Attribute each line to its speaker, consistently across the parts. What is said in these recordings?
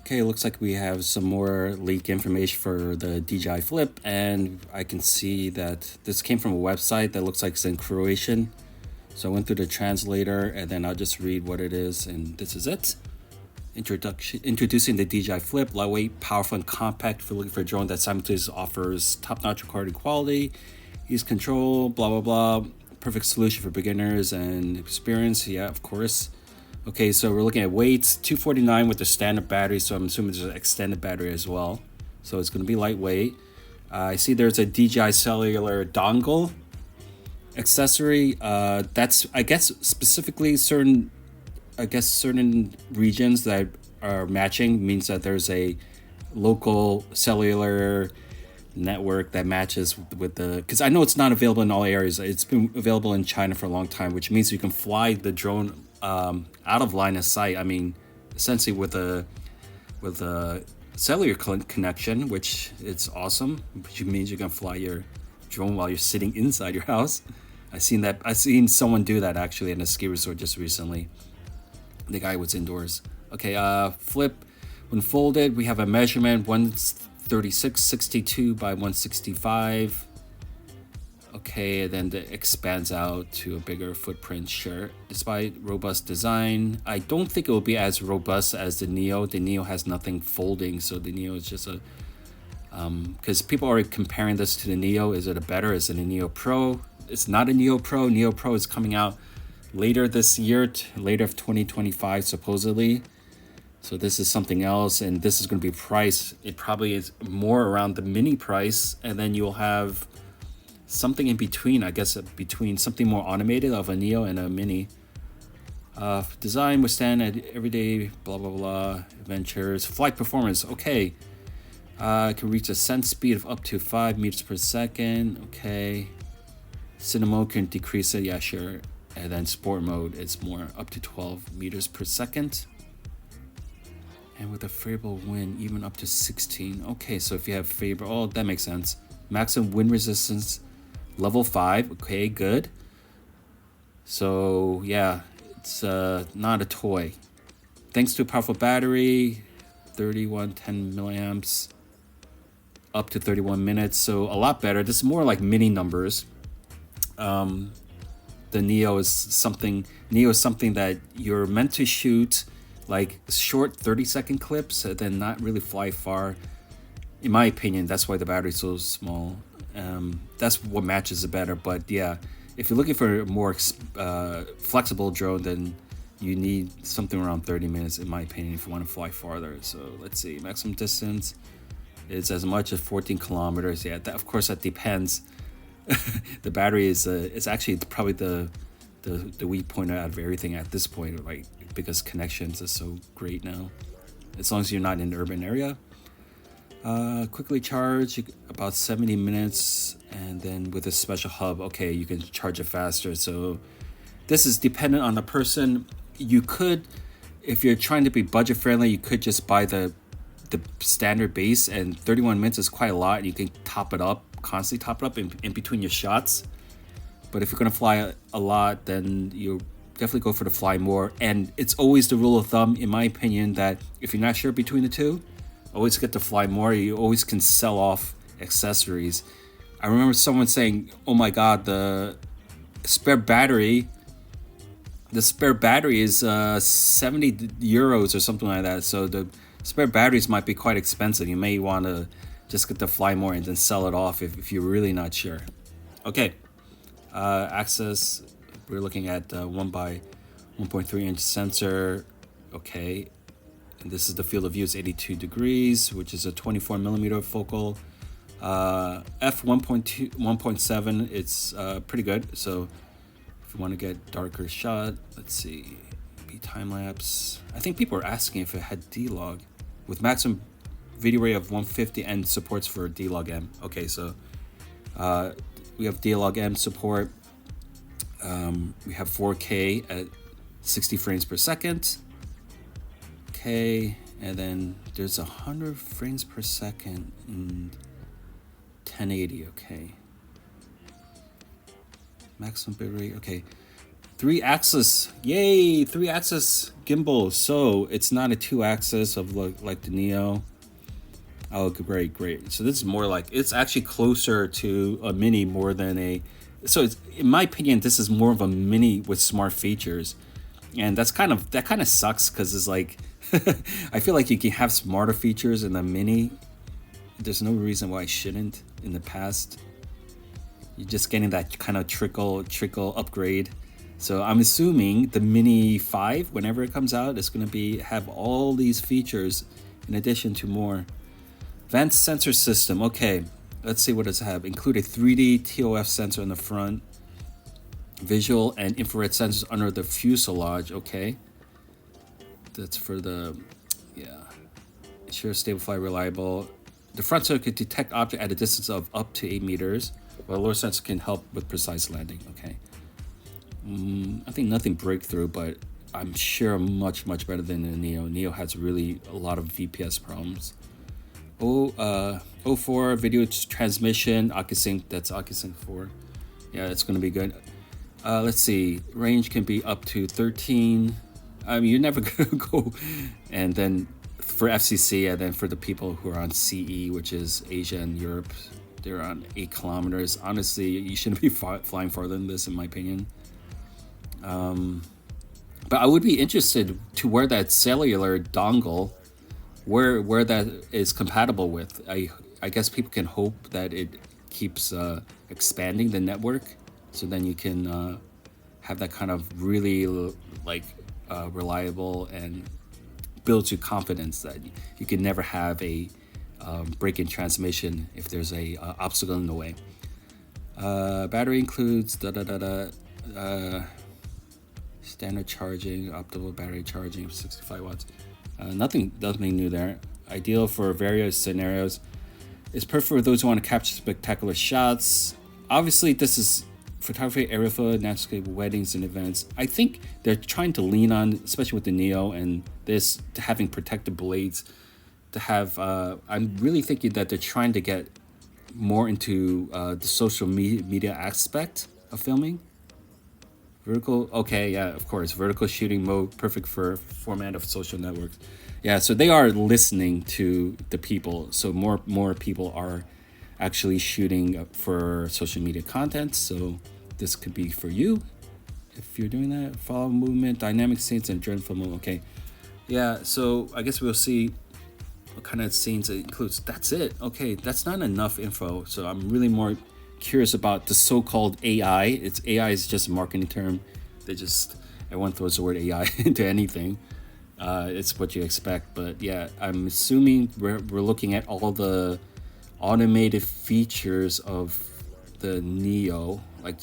Speaker 1: Okay, looks like we have some more leak information for the DJI Flip, and I can see that this came from a website that looks like it's in Croatian. So I went through the translator, and then I'll just read what it is, and this is it. Introducing the DJI Flip, lightweight, powerful, and compact for looking for a drone that simultaneously offers top-notch recording quality, ease control, blah, blah, blah. Perfect solution for beginners and experience. Yeah, of course. Okay, so we're looking at weights, 249 with the standard battery, so I'm assuming there's an extended battery as well. So it's going to be lightweight. I see there's a DJI cellular dongle accessory. That's, I guess, specifically certain regions that are matching means that there's a local cellular network that matches with the, because I know it's not available in all areas. It's been available in China for a long time, which means you can fly the drone out of line of sight. I mean, essentially with a cellular connection, which it's awesome, which means you can fly your drone while you're sitting inside your house. I've seen someone do that actually in a ski resort just recently. The guy was indoors. Okay, Flip. When folded, we have a measurement 136.62 by 165. Okay, and then it expands out to a bigger footprint. Sure. Despite robust design, I don't think it will be as robust as the Neo. The Neo has nothing folding, so the Neo is just a because people are comparing this to the Neo. Is it a better? Is it a Neo Pro? It's not a Neo Pro. Neo Pro is coming out later this year, later of 2025 supposedly. So this is something else, and this is going to be priced. It probably is more around the mini price, and then you'll have something in between, I guess, between something more automated of a Neo and a mini. Design withstand at everyday blah blah blah adventures. Flight performance, okay. Can reach a ascent speed of up to 5 meters per second. Okay. Cinema can decrease it, yeah, sure. And then sport mode, it's more up to 12 meters per second. And with a favorable wind, even up to 16. Okay, so if you have that makes sense. Maximum wind resistance, level 5. Okay, good. So yeah, it's not a toy. Thanks to a powerful battery, 3110 milliamps, up to 31 minutes. So a lot better. This is more like mini numbers. The Neo is something that you're meant to shoot like short 30-second clips and then not really fly far. In my opinion, that's why the battery's so small. That's what matches it better. But yeah, if you're looking for a more flexible drone, then you need something around 30 minutes, in my opinion, if you want to fly farther. So let's see, maximum distance is as much as 14 kilometers. Yeah, of course that depends. The battery is it's actually probably the weak point out of everything at this point, right? Because connections are so great now, as long as you're not in an urban area. Quickly charge about 70 minutes, and then with a special hub, okay, you can charge it faster. So this is dependent on the person. You could, if you're trying to be budget friendly, you could just buy the standard base, and 31 minutes is quite a lot. You can constantly top it up in between your shots. But if you're going to fly a lot, then you definitely go for the fly more. And it's always the rule of thumb, in my opinion, that if you're not sure between the two, always get to fly more. You always can sell off accessories. I remember someone saying, oh my God, the spare battery is 70 euros or something like that. So the spare batteries might be quite expensive. You may want to just get to fly more and then sell it off if you're really not sure. Okay. Access, we're looking at 1 by 1.3 inch sensor. Okay. And this is the field of view is 82 degrees, which is a 24 millimeter focal. F1.2, 1.7, it's pretty good. So if you want to get darker shot, let's see, be time lapse. I think people are asking if it had D-Log with maximum video rate of 150 and supports for D-Log M. Okay, so we have D-Log M support. We have 4K at 60 frames per second. Okay, and then there's 100 frames per second in 1080. Okay, maximum bit rate. Okay, 3-axis, yay! 3-axis gimbal. So it's not a 2-axis of like the Neo. Oh, great. So this is more like, it's actually closer to a mini more than a. So it's, in my opinion, this is more of a mini with smart features, and that kind of sucks because it's like, I feel like you can have smarter features in a mini. There's no reason why I shouldn't. In the past, you're just getting that kind of trickle upgrade. So I'm assuming the Mini 5, whenever it comes out, is going to have all these features in addition to more. Advanced sensor system. Okay, let's see what does it have. Include a 3D TOF sensor in the front, visual and infrared sensors under the fuselage. Okay, that's for the, yeah. Sure, stable, fly, reliable. The front sensor could detect object at a distance of up to 8 meters, while the lower sensor can help with precise landing. Okay. I think nothing breakthrough, but I'm sure much better than the Neo. Neo has really a lot of VPS problems. 04 video transmission, OcuSync. That's OcuSync 4. Yeah, it's gonna be good. Let's see. Range can be up to 13. I mean, you're never gonna go. And then for FCC, and then for the people who are on CE, which is Asia and Europe, they're on 8 kilometers. Honestly, you shouldn't be flying farther than this, in my opinion. But I would be interested to where that cellular dongle, where that is compatible with. I guess people can hope that it keeps expanding the network, so then you can have that kind of really like reliable and builds you confidence that you can never have a break-in transmission if there's a obstacle in the way. Battery includes standard charging, optimal battery charging, 65 watts. Nothing new there. Ideal for various scenarios. It's perfect for those who want to capture spectacular shots. Obviously, this is photography, aerial photo, landscape, weddings, and events. I think they're trying to lean on, especially with the Neo and this, to having protective blades. To have, I'm really thinking that they're trying to get more into the social media aspect of filming. Vertical, okay, yeah, of course. Vertical shooting mode, perfect for format of social networks. Yeah, so they are listening to the people. So more people are actually shooting for social media content. So this could be for you if you're doing that. Follow movement, dynamic scenes, and drone film. Okay, yeah. So I guess we'll see what kind of scenes it includes. That's it. Okay, that's not enough info. So I'm really more curious about the so-called AI. It's AI is just a marketing term. Everyone throws the word AI into anything. It's what you expect, but yeah, I'm assuming we're looking at all the automated features of the Neo, like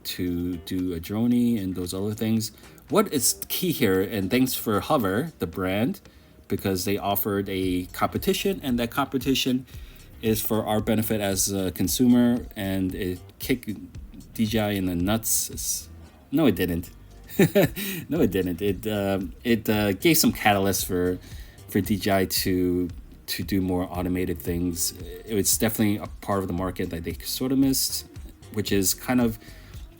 Speaker 1: to do a drone and those other things. What is key here? And thanks for Hover, the brand, because they offered a competition, and that competition is for our benefit as a consumer, and it kicked DJI in the nuts. No, it didn't. No, it didn't. It gave some catalyst for DJI to do more automated things. It's definitely a part of the market that they sort of missed, which is kind of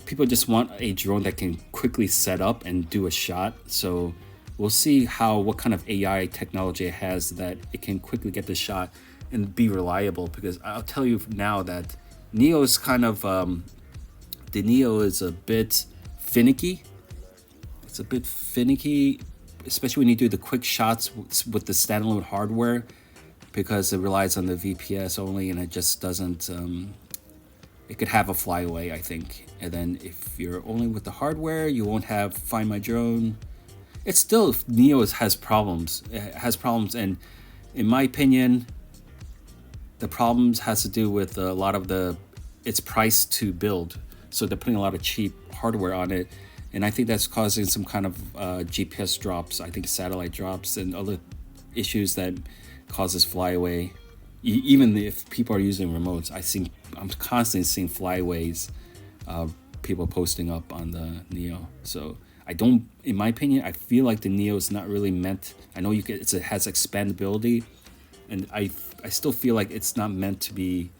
Speaker 1: people just want a drone that can quickly set up and do a shot. So we'll see what kind of AI technology it has that it can quickly get the shot and be reliable, because I'll tell you now that Neo is kind of the Neo is a bit finicky. It's a bit finicky, especially when you do the quick shots with the standalone hardware, because it relies on the VPS only, and it just doesn't. It could have a flyaway, I think. And then if you're only with the hardware, you won't have Find My Drone. It's still Neo has problems. It has problems, and in my opinion, the problems has to do with a lot of its price to build. So they're putting a lot of cheap hardware on it, and I think that's causing some kind of GPS drops. I think satellite drops and other issues that causes flyaway. Even if people are using remotes, I'm constantly seeing flyaways, people posting up on the Neo. So in my opinion, I feel like the Neo is not really meant. I know it has expandability, and I still feel like it's not meant to be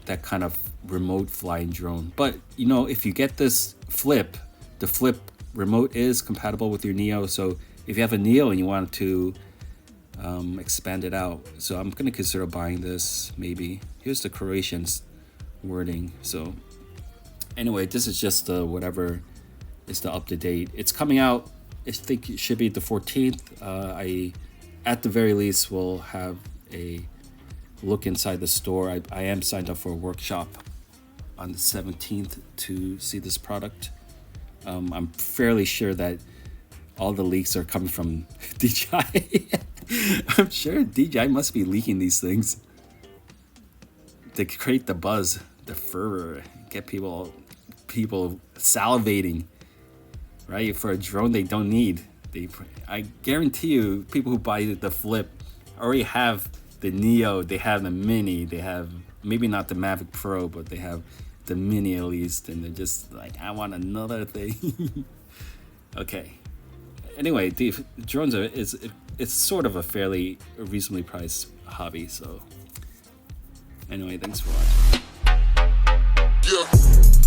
Speaker 1: that kind of remote flying drone. But if you get this Flip, the Flip remote is compatible with your Neo. So if you have a Neo and you want to expand it out, so I'm gonna consider buying this maybe. Here's the Croatian's wording. So anyway, this is just whatever is the up to date. It's coming out, I think it should be the 14th. I at the very least will have a look inside the store. I am signed up for a workshop on the 17th to see this product. I'm fairly sure that all the leaks are coming from DJI. I'm sure DJI must be leaking these things to create the buzz, the fervor, get people salivating, right? For a drone they don't need. I guarantee you, people who buy the Flip already have the Neo, they have the Mini, they have maybe not the Mavic Pro, but they have the Mini at least, and they're just like, I want another thing. Okay. Anyway, the drones it's sort of a fairly reasonably priced hobby. So anyway, thanks for watching. Yeah.